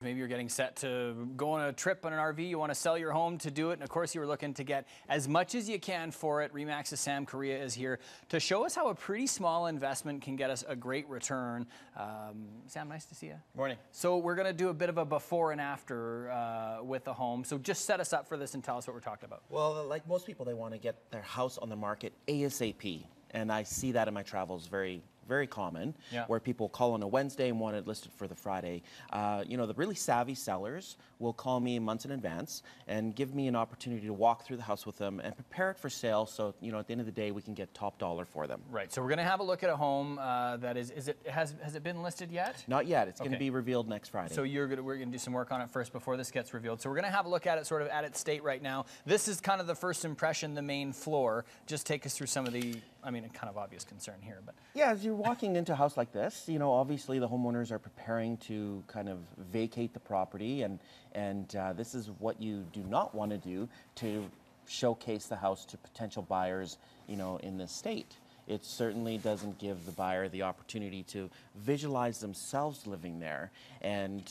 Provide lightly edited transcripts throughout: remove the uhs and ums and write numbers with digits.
Maybe you're getting set to go on a trip on an RV, you want to sell your home to do it, and of course you were looking to get as much as you can for it. RE/MAX's Sam Correa is here to show us how a pretty small investment can get us a great return. Sam, nice to see you. Morning. So we're going to do a bit of a before and after with the home. So just set us up for this and tell us what we're talking about. Well, like most people, they want to get their house on the market ASAP. And I see that in my travels very common, where people call on a Wednesday and want it listed for the Friday. The really savvy sellers will call me months in advance and give me an opportunity to walk through the house with them and prepare it for sale. So, at the end of the day, we can get top dollar for them. Right. So we're going to have a look at a home that has it been listed yet? Not yet. It's going to be revealed next Friday. So we're going to do some work on it first before this gets revealed. So we're going to have a look at it sort of at its state right now. This is kind of the first impression, the main floor. Just take us through some of the, kind of obvious concern here, but yeah, as you're walking into a house like this, obviously the homeowners are preparing to kind of vacate the property, and this is what you do not want to do to showcase the house to potential buyers, in this state. It certainly doesn't give the buyer the opportunity to visualize themselves living there, and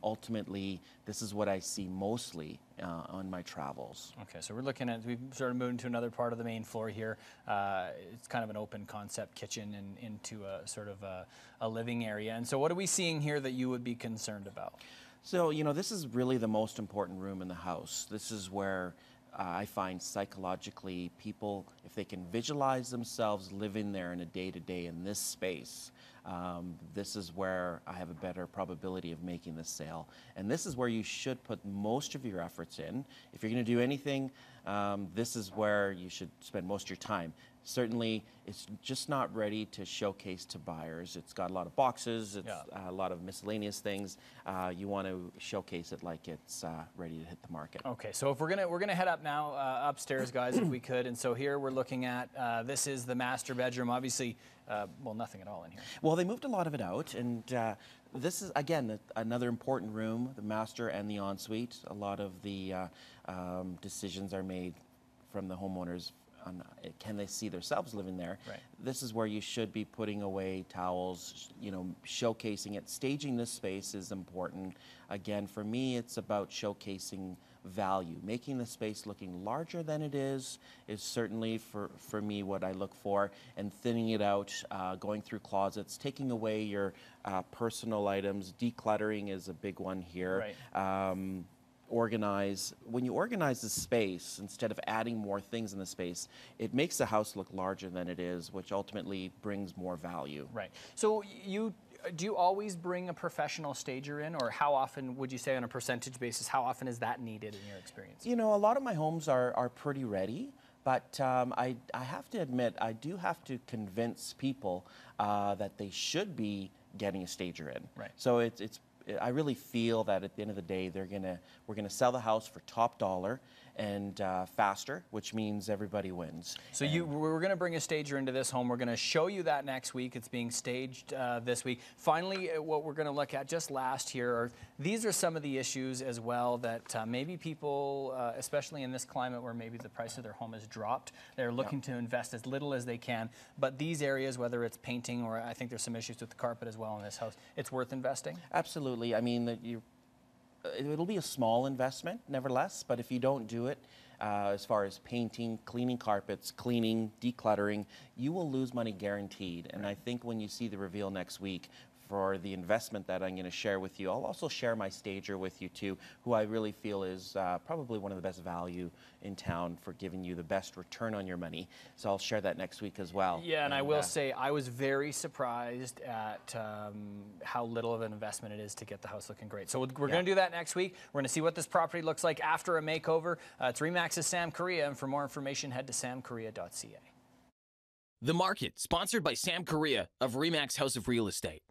ultimately, this is what I see mostly on my travels. Okay, so we've sort of moved to another part of the main floor here. It's kind of an open concept kitchen and into a sort of a living area. And so what are we seeing here that you would be concerned about? So, this is really the most important room in the house. This is where I find psychologically people, if they can visualize themselves living there in a day-to-day in this space, this is where I have a better probability of making this sale. And this is where you should put most of your efforts in. If you're going to do anything, this is where you should spend most of your time. Certainly, it's just not ready to showcase to buyers. It's got a lot of boxes, it's a lot of miscellaneous things. You want to showcase it like it's ready to hit the market. Okay, so if we're gonna head up now upstairs, guys, if we could. And so here we're looking at this is the master bedroom. Obviously, nothing at all in here. Well, they moved a lot of it out, and this is again another important room, the master and the ensuite. A lot of the decisions are made from the homeowners. Can they see themselves living there? Right. This is where you should be putting away towels, showcasing it. Staging this space is important. Again, for me, it's about showcasing value. Making the space looking larger than it is certainly for me what I look for, and thinning it out, going through closets, taking away your personal items. Decluttering is a big one here. Right. When you organize the space, instead of adding more things in the space, it makes the house look larger than it is, which ultimately brings more value. Right. So do you always bring a professional stager in, or how often would you say on a percentage basis, how often is that needed in your experience? A lot of my homes are pretty ready, but I have to admit, I do have to convince people that they should be getting a stager in. Right. So I really feel that at the end of the day, we're gonna sell the house for top dollar and faster, which means everybody wins. So we're going to bring a stager into this home. We're going to show you that next week. It's being staged this week. Finally, what we're going to look at just last here these are some of the issues as well that maybe people, especially in this climate where maybe the price of their home has dropped, they're looking to invest as little as they can. But these areas, whether it's painting or I think there's some issues with the carpet as well in this house, it's worth investing? Absolutely. It'll be a small investment, nevertheless, but if you don't do it, as far as painting, cleaning carpets, cleaning, decluttering, you will lose money guaranteed. And I think when you see the reveal next week, for the investment that I'm going to share with you, I'll also share my stager with you too, who I really feel is probably one of the best value in town for giving you the best return on your money. So I'll share that next week as well. Yeah, and I will say I was very surprised at how little of an investment it is to get the house looking great. So we're going to do that next week. We're going to see what this property looks like after a makeover. It's RE/MAX's Sam Correa, and for more information, head to samcorrea.ca. The Market, sponsored by Sam Correa of RE/MAX House of Real Estate.